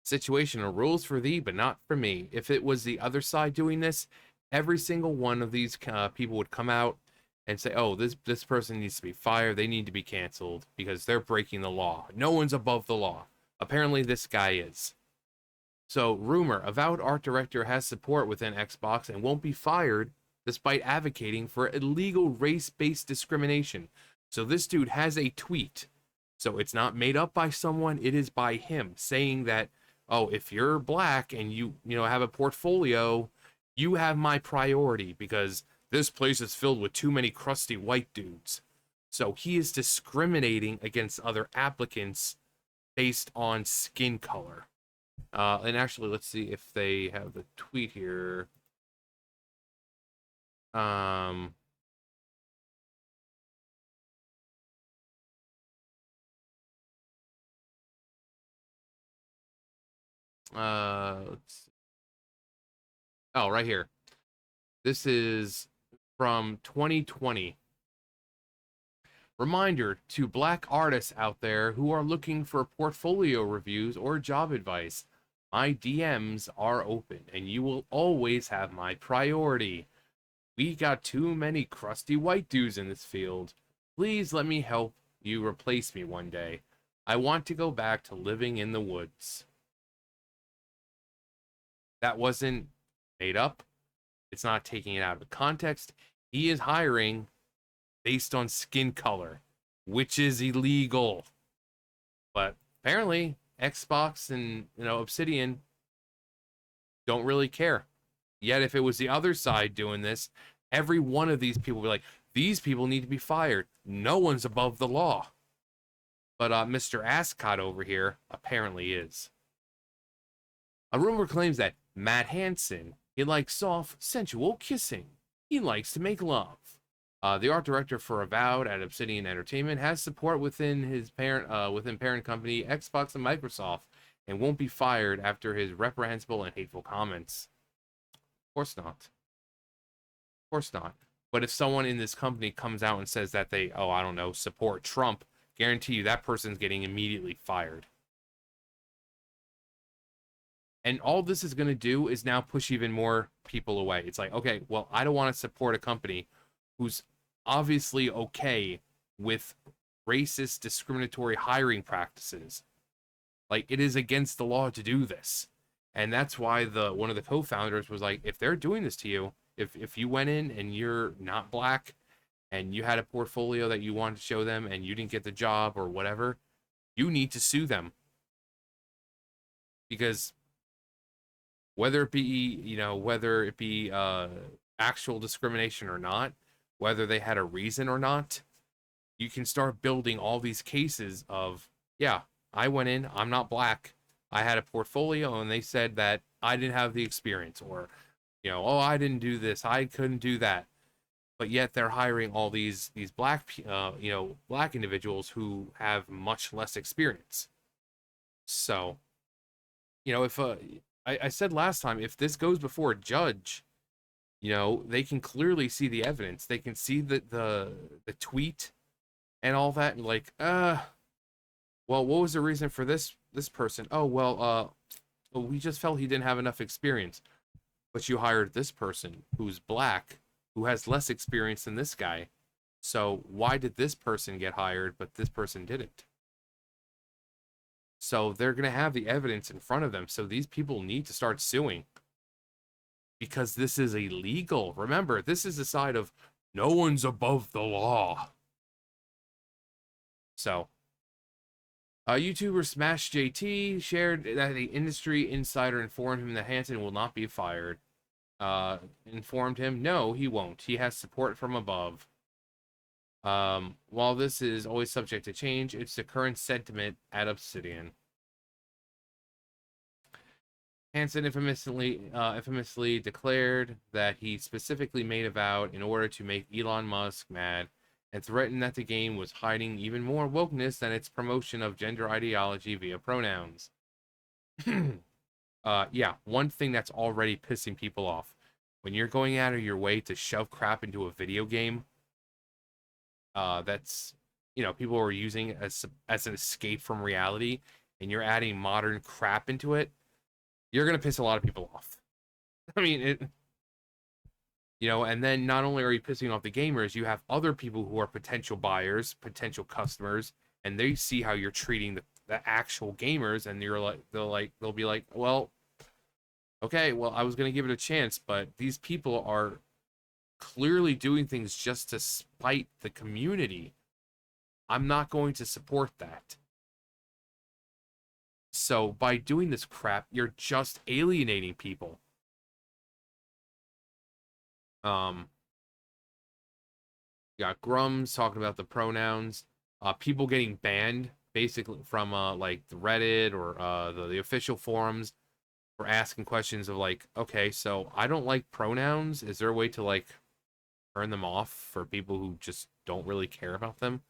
Situational rules for thee, but not for me. If it was the other side doing this, every single one of these people would come out and say, "Oh, this person needs to be fired. They need to be canceled because they're breaking the law. No one's above the law." Apparently, this guy is. So, rumor: Avowed art director has support within Xbox and won't be fired despite advocating for illegal race-based discrimination. So, this dude has a tweet. So, it's not made up by someone; it is by him saying that, "Oh, if you're black and you have a portfolio, you have my priority because this place is filled with too many crusty white dudes." So, he is discriminating against other applicants based on skin color. And actually, let's see if they have the tweet here. Um, let's see. Oh, right here. This is from 2020. Reminder to black artists out there who are looking for portfolio reviews or job advice. My DMs are open, and you will always have my priority. We got too many crusty white dudes in this field. Please let me help you replace me one day. I want to go back to living in the woods. That wasn't made up. It's not taking it out of context. He is hiring based on skin color, which is illegal. But apparently, Xbox and Obsidian don't really care. Yet, if it was the other side doing this, every one of these people would be like, "These people need to be fired. No one's above the law." But Mr. Ascot over here apparently is. A rumor claims that Matt Hansen, he likes soft, sensual kissing. He likes to make love. The art director for Avowed at Obsidian Entertainment has support within his parent company Xbox and Microsoft, and won't be fired after his reprehensible and hateful comments. Of course not. Of course not. But if someone in this company comes out and says that they, I don't know, support Trump, guarantee you that person's getting immediately fired. And all this is going to do is now push even more people away. It's like, okay, well, I don't want to support a company who's obviously okay with racist, discriminatory hiring practices. Like, it is against the law to do this. And that's why one of the co-founders was like, if they're doing this to you, if you went in and you're not black and you had a portfolio that you wanted to show them and you didn't get the job or whatever, you need to sue them. Because whether it be actual discrimination or not, whether they had a reason or not, you can start building all these cases of, yeah, I went in, I'm not black, I had a portfolio and they said that I didn't have the experience, or I didn't do this, I couldn't do that. But yet they're hiring all these black black individuals who have much less experience. So, if I said last time, if this goes before a judge, they can clearly see the evidence. They can see the tweet and all that, and like, well, what was the reason for this person? Oh, well, we just felt he didn't have enough experience. But you hired this person who's black, who has less experience than this guy. So why did this person get hired, but this person didn't? So they're going to have the evidence in front of them. So these people need to start suing because this is illegal. Remember, this is the side of no one's above the law. So, YouTuber Smash JT shared that the industry insider informed him that Hansen will not be fired. Informed him, no, he won't. He has support from above. While this is always subject to change, it's the current sentiment at Obsidian. Hansen infamously declared that he specifically made Avowed in order to make Elon Musk mad, and threatened that the game was hiding even more wokeness than its promotion of gender ideology via pronouns. Yeah, one thing that's already pissing people off. When you're going out of your way to shove crap into a video game, that's, people are using as an escape from reality, and you're adding modern crap into it, you're gonna piss a lot of people off. I mean, and then not only are you pissing off the gamers, you have other people who are potential buyers, potential customers, and they see how you're treating the actual gamers, and they'll be like, well, okay, well, I was gonna give it a chance, but these people are clearly doing things just to spite the community. I'm not going to support that. So by doing this crap, you're just alienating people. Um, you got Grums talking about the pronouns, people getting banned basically from like the Reddit or the official forums for asking questions of like, okay, so I don't like pronouns. Is there a way to like turn them off for people who just don't really care about them?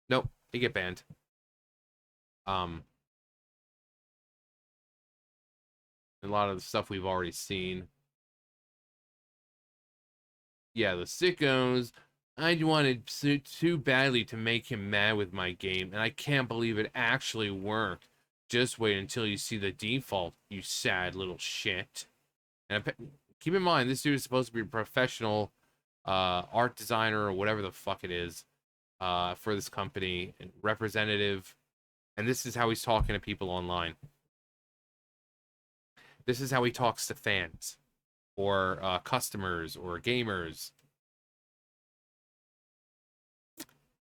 Nope, they get banned. Um, a lot of the stuff we've already seen. Yeah, the sickos. I wanted too badly to make him mad with my game, and I can't believe it actually worked. Just wait until you see the default, you sad little shit. And keep in mind, this dude is supposed to be a professional art designer or whatever the fuck it is for this company, and representative. And this is how he's talking to people online. This is how he talks to fans or customers or gamers.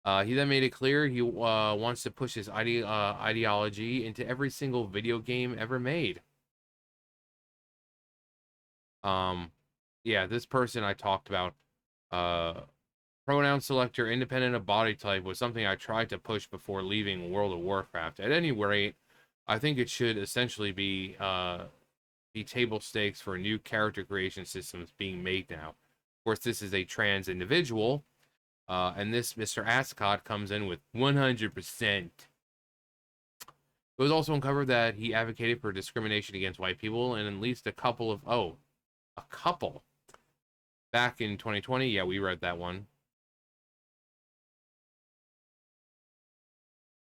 He then made it clear he wants to push his ideology into every single video game ever made. Um, yeah, this person I talked about, uh, pronoun selector independent of body type was something I tried to push before leaving World of Warcraft. At any rate, I think it should essentially be table stakes for new character creation systems being made now. Of course, this is a trans individual, and this Mr. Ascot comes in with 100%. It was also uncovered that he advocated for discrimination against white people and at least a couple. Back in 2020, yeah, we read that one.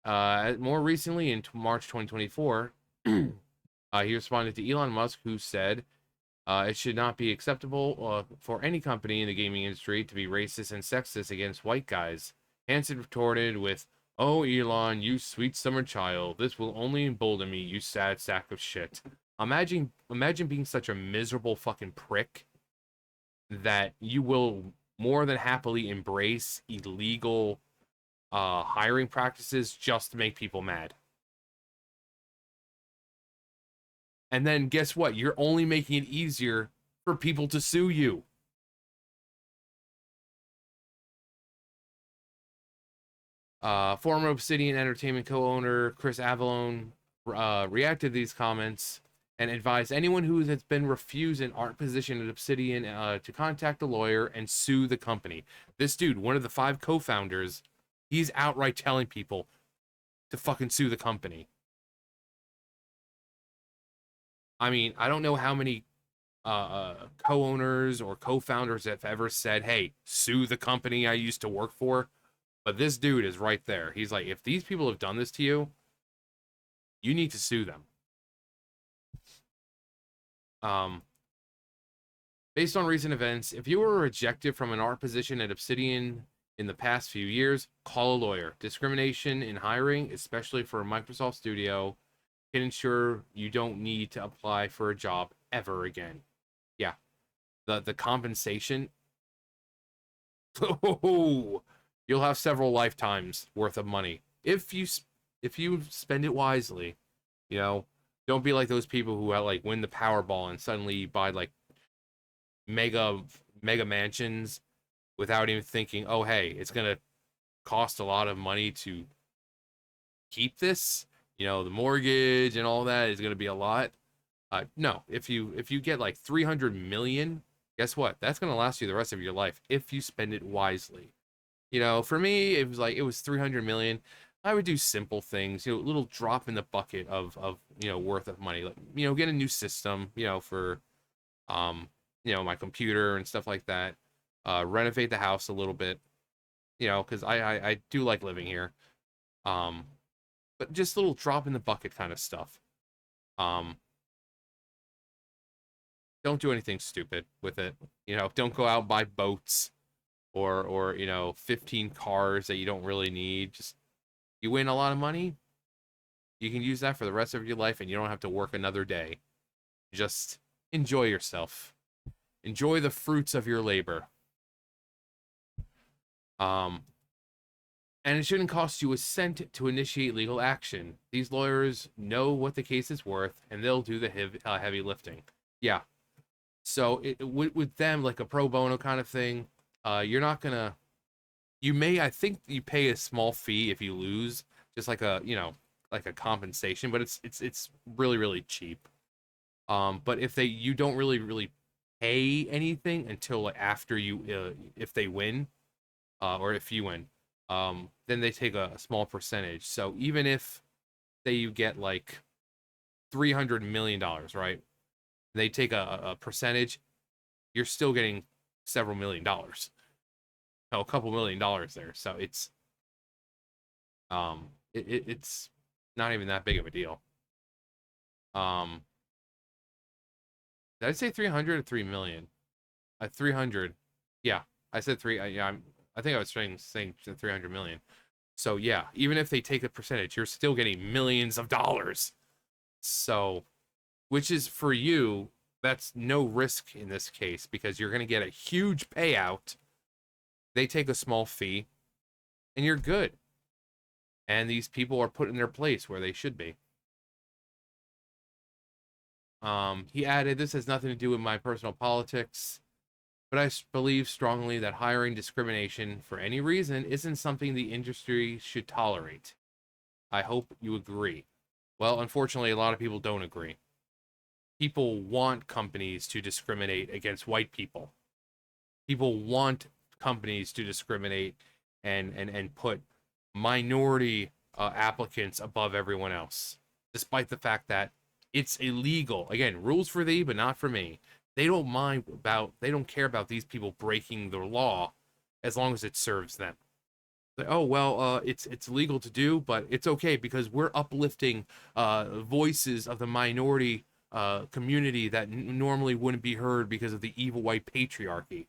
More recently, in March 2024, he responded to Elon Musk, who said it should not be acceptable for any company in the gaming industry to be racist and sexist against white guys. Hansen retorted with, "Oh, Elon, you sweet summer child, this will only embolden me, you sad sack of shit." Imagine being such a miserable fucking prick that you will more than happily embrace illegal hiring practices just to make people mad. And then guess what? You're only making it easier for people to sue you. Former Obsidian Entertainment co-owner Chris Avallone reacted to these comments and advised anyone who has been refused an art position at Obsidian to contact a lawyer and sue the company. This dude, one of the 5 co-founders, he's outright telling people to fucking sue the company. I mean, I don't know how many co-owners or co-founders have ever said, "Hey, sue the company I used to work for." But this dude is right there. He's like, if these people have done this to you, you need to sue them. Um, Based on recent events, if you were rejected from an art position at Obsidian in the past few years, call a lawyer. Discrimination in hiring, especially for a Microsoft studio, can ensure you don't need to apply for a job ever again. Yeah, the compensation. Oh, you'll have several lifetimes worth of money if you spend it wisely. You know, don't be like those people who like win the Powerball and suddenly buy like mega mega mansions without even thinking, oh hey, it's gonna cost a lot of money to keep this. The mortgage and all that is gonna be a lot. No, if you get like 300 million, guess what? That's gonna last you the rest of your life if you spend it wisely. For me, it was 300 million. I would do simple things, little drop in the bucket of worth of money. Like, get a new system, for my computer and stuff like that. Renovate the house a little bit, because I do like living here. Um, but just little drop in the bucket kind of stuff. Um, don't do anything stupid with it. You know, don't go out and buy boats or 15 cars that you don't really need. Just you win a lot of money, you can use that for the rest of your life and you don't have to work another day. Just enjoy yourself. Enjoy the fruits of your labor. Um, and it shouldn't cost you a cent to initiate legal action. These lawyers know what the case is worth, and they'll do the heavy lifting. Yeah. So with them, like a pro bono kind of thing, you're not gonna. You may, I think, you pay a small fee if you lose, just like like a compensation, but it's really really cheap. But if you don't really pay anything until like after if they win, or if you win, then they take a small percentage. So even if say you get like $300 million, right? They take a percentage, you're still getting several $1,000,000. No, a couple $1,000,000 there. So it's not even that big of a deal. Um, did I say 300 or 3 million? 300. Yeah, I said three. Yeah, I think I was saying 300 million. So yeah, even if they take a percentage, you're still getting millions of dollars. So, which is for you, that's no risk in this case because you're going to get a huge payout. They take a small fee, and you're good. And these people are put in their place where they should be. He added, "This has nothing to do with my personal politics, but I believe strongly that hiring discrimination for any reason isn't something the industry should tolerate. I hope you agree." Well, unfortunately, a lot of people don't agree. People want companies to discriminate against white people. People want companies to discriminate and put minority applicants above everyone else, despite the fact that it's illegal. Again, rules for thee, but not for me. They don't care about these people breaking the law as long as it serves them. Like, oh well, it's legal to do, but it's okay because we're uplifting voices of the minority community that normally wouldn't be heard because of the evil white patriarchy.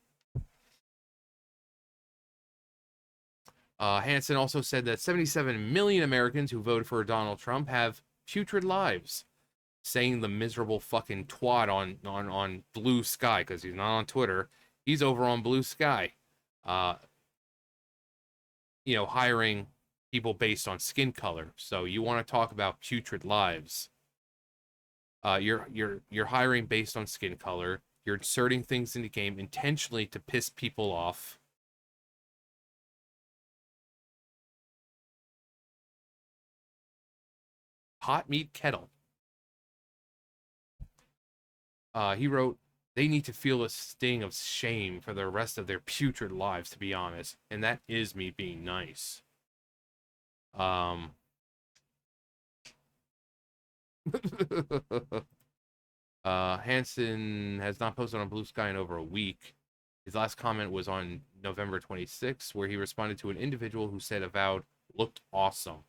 Hansen also said that 77 million Americans who voted for Donald Trump have putrid lives, saying the miserable fucking twat on Blue Sky, because he's not on Twitter, he's over on Blue Sky. Uh, hiring people based on skin color. So you want to talk about putrid lives? You're hiring based on skin color. You're inserting things in the game intentionally to piss people off. Hot meat kettle. He wrote, "They need to feel a sting of shame for the rest of their putrid lives, to be honest." And that is me being nice. Hansen has not posted on Blue Sky in over a week. His last comment was on November 26th, where he responded to an individual who said Avowed looked awesome.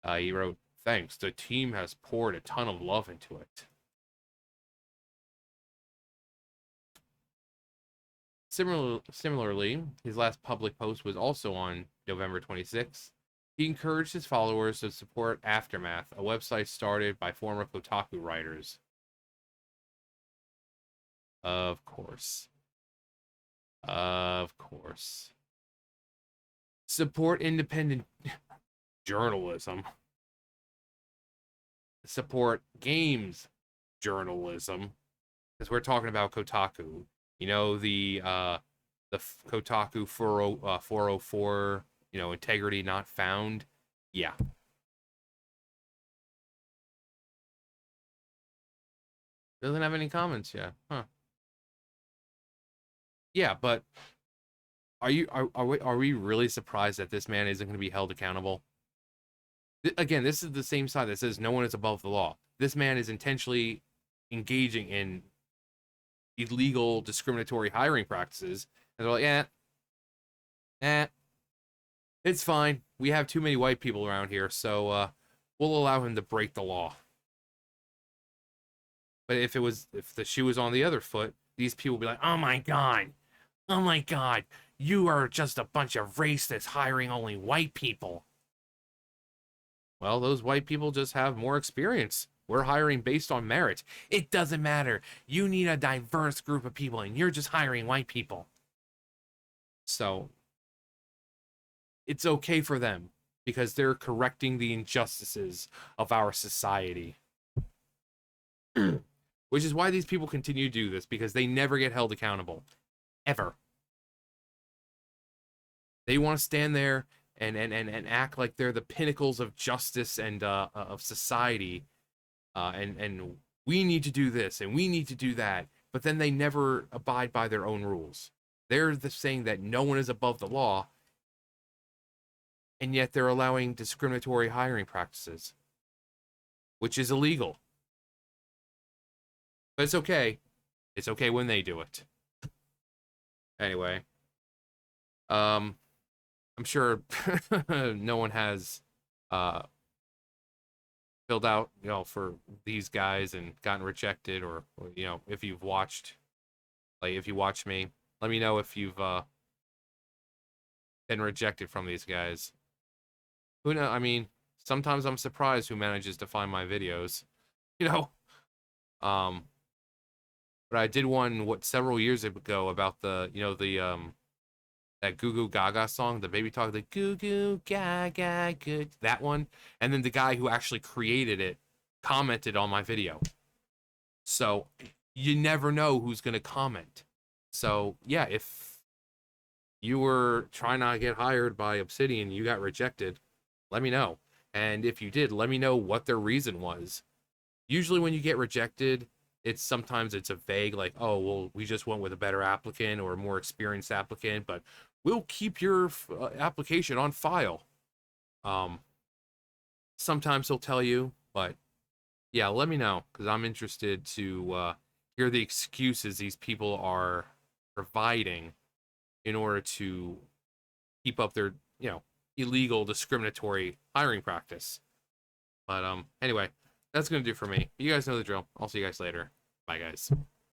He wrote, "Thanks. The team has poured a ton of love into it." Similarly, his last public post was also on November 26th. He encouraged his followers to support Aftermath, a website started by former Kotaku writers. Of course. Of course. Support independent journalism. Support games journalism. Because we're talking about Kotaku. You know, the Kotaku 404, integrity not found. Yeah. Doesn't have any comments yet. Huh. Yeah, but are we really surprised that this man isn't going to be held accountable? Again, this is the same side that says no one is above the law. This man is intentionally engaging in illegal discriminatory hiring practices, and they're like, yeah, it's fine. We have too many white people around here, so we'll allow him to break the law. But if the shoe was on the other foot, these people would be like, oh my god, you are just a bunch of racists hiring only white people. Well, those white people just have more experience. We're hiring based on merit. It doesn't matter. You need a diverse group of people, and you're just hiring white people. So it's okay for them because they're correcting the injustices of our society. Which is why these people continue to do this, because they never get held accountable. Ever. They want to stand there and act like they're the pinnacles of justice and of society. And we need to do this and we need to do that. But then they never abide by their own rules. They're saying that no one is above the law, and yet they're allowing discriminatory hiring practices, which is illegal. But it's okay. It's okay when they do it. Anyway, I'm sure no one has filled out, for these guys and gotten rejected, or if you've watched, if you watch me, let me know if you've been rejected from these guys. Who knows? I mean, sometimes I'm surprised who manages to find my videos, you know. But I did one several years ago about the that Goo Goo Gaga song, the baby talk, the Goo Goo Gaga, good, that one. And then the guy who actually created it commented on my video. So you never know who's going to comment. So yeah, if you were trying to get hired by Obsidian, you got rejected, let me know. And if you did, let me know what their reason was. Usually when you get rejected, sometimes it's a vague, like, oh, well, we just went with a better applicant or a more experienced applicant, but we'll keep your application on file. Sometimes he'll tell you, but yeah, let me know, because I'm interested to hear the excuses these people are providing in order to keep up their, illegal discriminatory hiring practice. But anyway, that's going to do for me. You guys know the drill. I'll see you guys later. Bye, guys.